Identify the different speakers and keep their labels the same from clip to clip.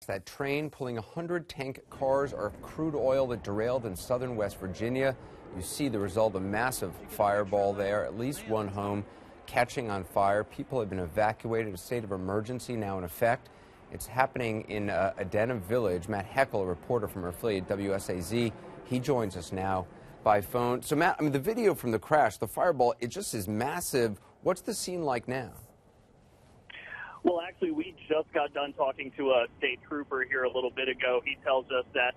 Speaker 1: That train pulling 100 tank cars of crude oil that derailed in southern West Virginia. You see the result of a massive fireball there. At least one home catching on fire. People have been evacuated. A state of emergency now in effect. It's happening in Adena Village. Matt Heckel, a reporter from our affiliate WSAZ, he joins us now by phone. So, Matt, I mean, the video from the crash, the fireball, it just is massive. What's the scene like now?
Speaker 2: Well, actually, we just got done talking to a state trooper here a little bit ago. He tells us that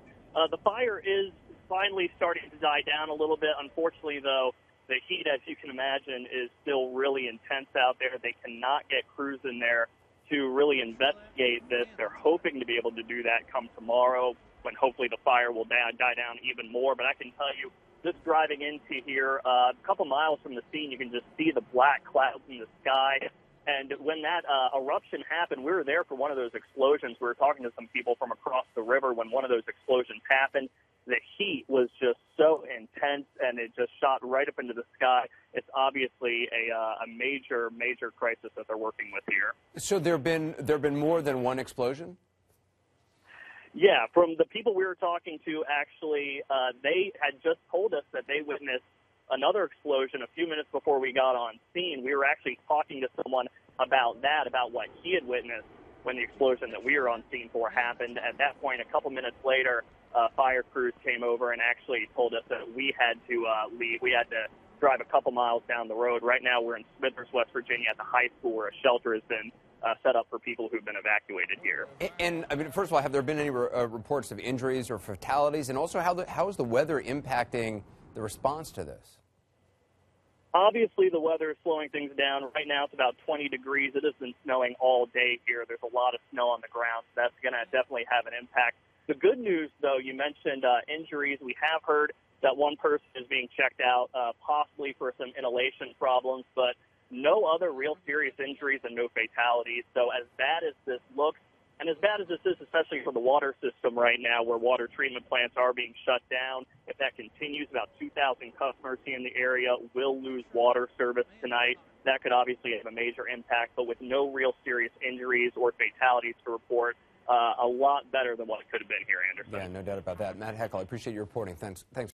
Speaker 2: the fire is finally starting to die down a little bit. Unfortunately, though, the heat, as you can imagine, is still really intense out there. They cannot get crews in there to really investigate this. They're hoping to be able to do that come tomorrow, when hopefully the fire will die down even more. But I can tell you, just driving into here, a couple miles from the scene, you can just see the black clouds in the sky. And when that eruption happened, we were there for one of those explosions. We were talking to some people from across the river when one of those explosions happened. The heat was just so intense, and it just shot right up into the sky. It's obviously a major, major crisis that they're working with here.
Speaker 1: So there have been more than one explosion?
Speaker 2: Yeah, from the people we were talking to, actually, they had just told us that they witnessed another explosion a few minutes before we got on scene. We were actually talking to someone about that, about what he had witnessed when the explosion that we were on scene for happened. At that point, a couple minutes later, fire crews came over and actually told us that we had to leave. We had to drive a couple miles down the road. Right now, we're in Smithers, West Virginia, at the high school where a shelter has been set up for people who've been evacuated here.
Speaker 1: And I mean, first of all, have there been any reports of injuries or fatalities? And also, how is the weather impacting the response to this?
Speaker 2: Obviously, the weather is slowing things down. Right now, it's about 20 degrees. It has been snowing all day here. There's a lot of snow on the ground, so that's going to definitely have an impact. The good news, though, you mentioned injuries. We have heard that one person is being checked out, possibly for some inhalation problems, but no other real serious injuries and no fatalities. So as bad as this looks, and as bad as this is, especially for the water system right now, where water treatment plants are being shut down, if that continues, about 2,000 customers here in the area will lose water service tonight. That could obviously have a major impact, but with no real serious injuries or fatalities to report, a lot better than what it could have been here, Anderson.
Speaker 1: Yeah, no doubt about that. Matt Heckel, I appreciate your reporting. Thanks.